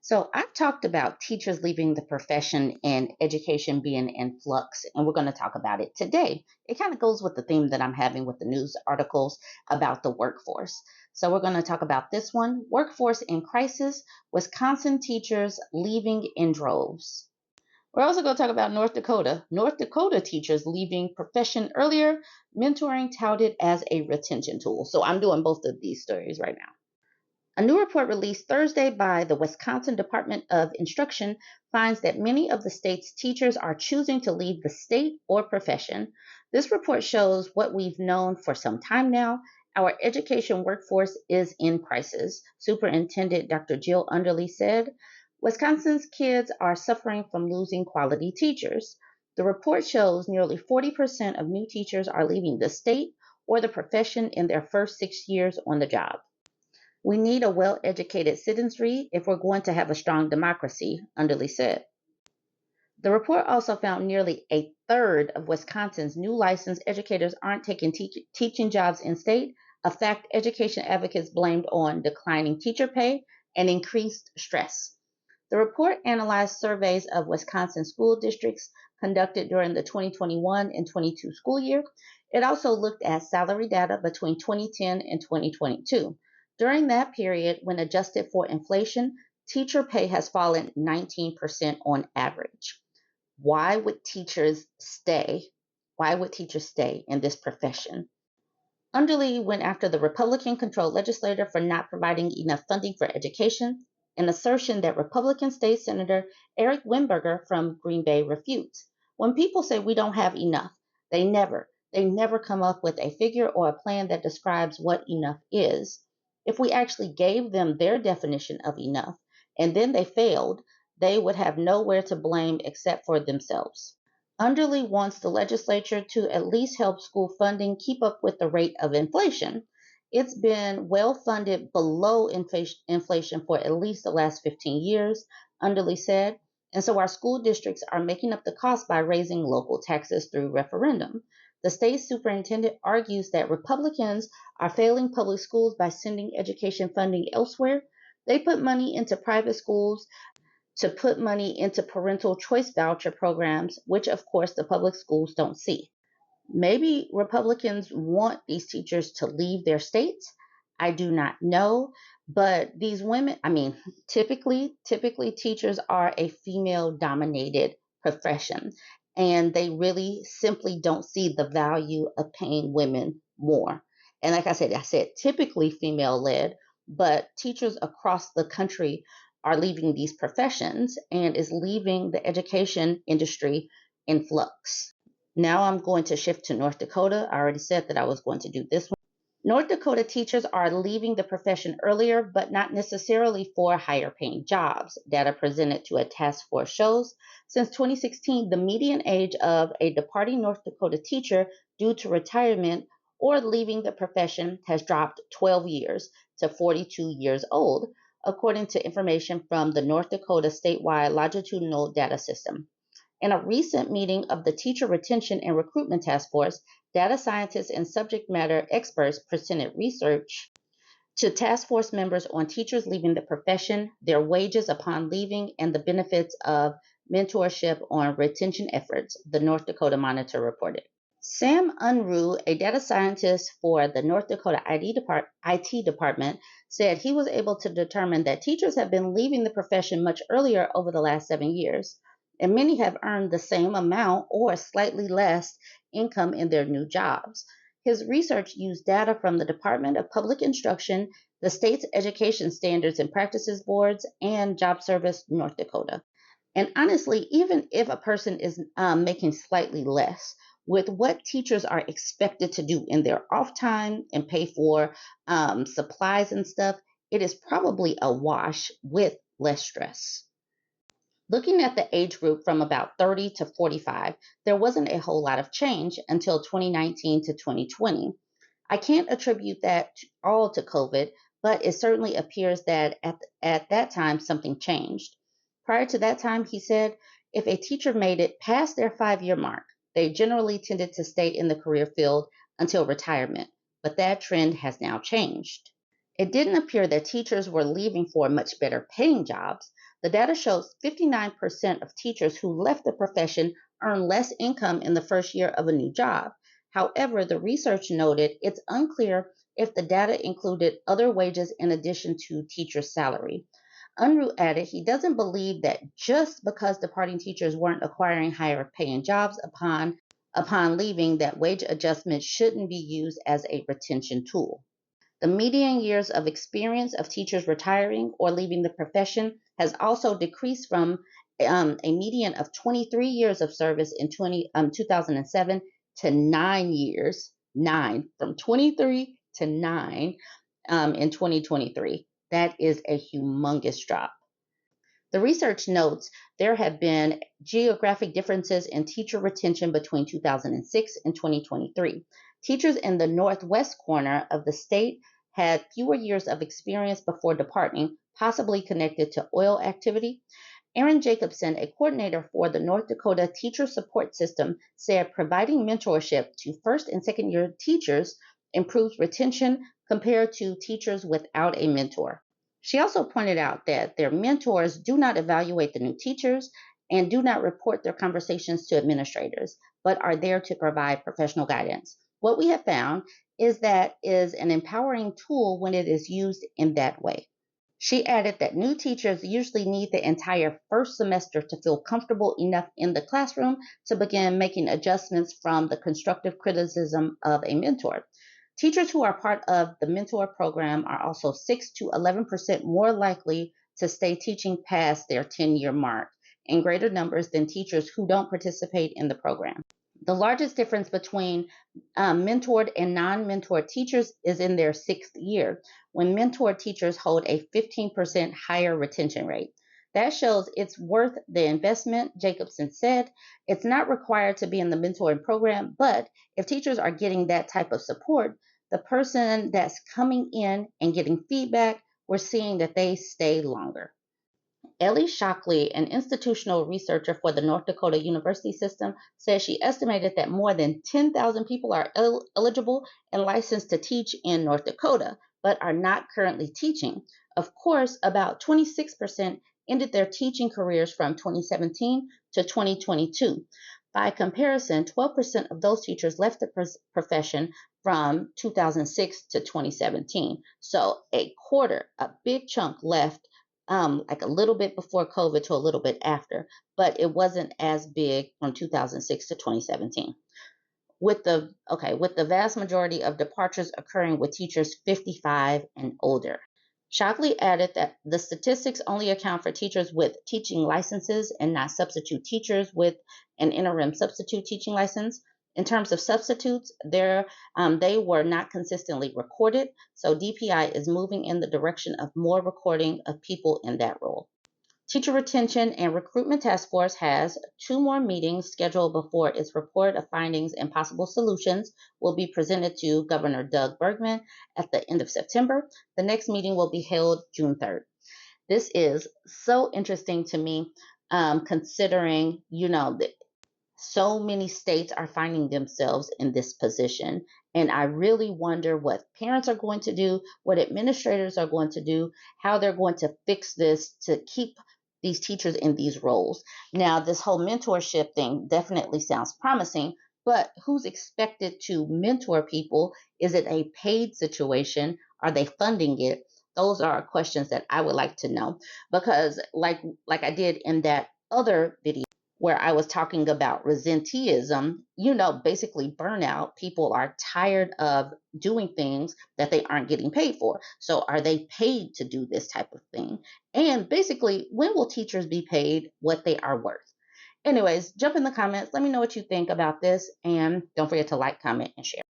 So I've talked about teachers leaving the profession and education being in flux, and we're going to talk about it today. It kind of goes with the theme that I'm having with the news articles about the workforce. So we're going to talk about this one, workforce in crisis, Wisconsin teachers leaving in droves. We're also going to talk about North Dakota. North Dakota teachers leaving profession earlier, mentoring touted as a retention tool. So I'm doing both of these stories right now. A new report released Thursday by the Wisconsin Department of Instruction finds that many of the state's teachers are choosing to leave the state or profession. This report shows what we've known for some time now. Our education workforce is in crisis, Superintendent Dr. Jill Underly said. Wisconsin's kids are suffering from losing quality teachers. The report shows nearly 40% of new teachers are leaving the state or the profession in their first 6 years on the job. We need a well-educated citizenry if we're going to have a strong democracy, Underly said. The report also found nearly a third of Wisconsin's new licensed educators aren't taking teaching jobs in state, a fact education advocates blamed on declining teacher pay and increased stress. The report analyzed surveys of Wisconsin school districts conducted during the 2021 and 22 school year. It also looked at salary data between 2010 and 2022. During that period, when adjusted for inflation, teacher pay has fallen 19% on average. Why would teachers stay? Why would teachers stay in this profession? Underly went after the Republican-controlled legislature for not providing enough funding for education, an assertion that Republican State Senator Eric Wimberger from Green Bay refutes. When people say we don't have enough, they never come up with a figure or a plan that describes what enough is. If we actually gave them their definition of enough and then they failed, they would have nowhere to blame except for themselves. Underly wants the legislature to at least help school funding keep up with the rate of inflation. It's been well funded below inflation for at least the last 15 years, Underly said. And so our school districts are making up the cost by raising local taxes through referendum. The state superintendent argues that Republicans are failing public schools by sending education funding elsewhere. They put money into private schools to put money into parental choice voucher programs, which of course the public schools don't see. Maybe Republicans want these teachers to leave their states. I do not know. But these women, typically teachers are a female dominated profession. And they really simply don't see the value of paying women more. And like I said, typically female led, but teachers across the country are leaving these professions and is leaving the education industry in flux. Now I'm going to shift to North Dakota. I already said that I was going to do this one. North Dakota teachers are leaving the profession earlier, but not necessarily for higher paying jobs. Data presented to a task force shows since 2016, the median age of a departing North Dakota teacher due to retirement or leaving the profession has dropped 12 years to 42 years old, according to information from the North Dakota statewide longitudinal data system. In a recent meeting of the Teacher Retention and Recruitment Task Force, data scientists and subject matter experts presented research to task force members on teachers leaving the profession, their wages upon leaving, and the benefits of mentorship on retention efforts, the North Dakota Monitor reported. Sam Unruh, a data scientist for the North Dakota IT department, said he was able to determine that teachers have been leaving the profession much earlier over the last 7 years, and many have earned the same amount or slightly less income in their new jobs. His research used data from the Department of Public Instruction, the state's Education Standards and Practices Boards, and Job Service North Dakota. And honestly, even if a person is making slightly less, with what teachers are expected to do in their off time and pay for supplies and stuff, it is probably a wash with less stress. Looking at the age group from about 30 to 45, there wasn't a whole lot of change until 2019 to 2020. I can't attribute that all to COVID, but it certainly appears that at that time something changed. Prior to that time, he said, if a teacher made it past their 5 year mark, they generally tended to stay in the career field until retirement, but that trend has now changed. It didn't appear that teachers were leaving for much better paying jobs. The data shows 59% of teachers who left the profession earn less income in the first year of a new job. However, the research noted it's unclear if the data included other wages in addition to teacher salary. Unruh added he doesn't believe that just because departing teachers weren't acquiring higher paying jobs upon leaving that wage adjustments shouldn't be used as a retention tool. The median years of experience of teachers retiring or leaving the profession has also decreased from a median of 23 years of service in 2007 to 9 years, from 23 to 9 in 2023. That is a humongous drop. The research notes there have been geographic differences in teacher retention between 2006 and 2023. Teachers in the northwest corner of the state had fewer years of experience before departing, possibly connected to oil activity. Erin Jacobson, a coordinator for the North Dakota Teacher Support System, said providing mentorship to first and second year teachers improves retention compared to teachers without a mentor. She also pointed out that their mentors do not evaluate the new teachers and do not report their conversations to administrators, but are there to provide professional guidance. What we have found is that is an empowering tool when it is used in that way. She added that new teachers usually need the entire first semester to feel comfortable enough in the classroom to begin making adjustments from the constructive criticism of a mentor. Teachers who are part of the mentor program are also 6 to 11% more likely to stay teaching past their 10-year mark, in greater numbers than teachers who don't participate in the program. The largest difference between mentored and non-mentored teachers is in their 6th year, when mentored teachers hold a 15% higher retention rate. That shows it's worth the investment, Jacobson said. It's not required to be in the mentoring program, but if teachers are getting that type of support, the person that's coming in and getting feedback, we're seeing that they stay longer. Ellie Shockley, an institutional researcher for the North Dakota University System, says she estimated that more than 10,000 people are eligible and licensed to teach in North Dakota, but are not currently teaching. Of course, about 26% ended their teaching careers from 2017 to 2022. By comparison, 12% of those teachers left the profession from 2006 to 2017. So a quarter, a big chunk left like a little bit before COVID to a little bit after, but it wasn't as big from 2006 to 2017. With the vast majority of departures occurring with teachers 55 and older. Shockley added that the statistics only account for teachers with teaching licenses and not substitute teachers with an interim substitute teaching license. In terms of substitutes, they were not consistently recorded, so DPI is moving in the direction of more recording of people in that role. Teacher Retention and Recruitment Task Force has 2 more meetings scheduled before its report of findings and possible solutions will be presented to Governor Doug Bergman at the end of September. The next meeting will be held June 3rd. This is so interesting to me, considering, that so many states are finding themselves in this position. And I really wonder what parents are going to do, what administrators are going to do, how they're going to fix this to keep these teachers in these roles. Now, this whole mentorship thing definitely sounds promising, but who's expected to mentor people? Is it a paid situation? Are they funding it? Those are questions that I would like to know, because like I did in that other video where I was talking about resenteeism, basically burnout. People are tired of doing things that they aren't getting paid for. So are they paid to do this type of thing? And basically, when will teachers be paid what they are worth? Anyways, jump in the comments. Let me know what you think about this. And don't forget to like, comment, and share.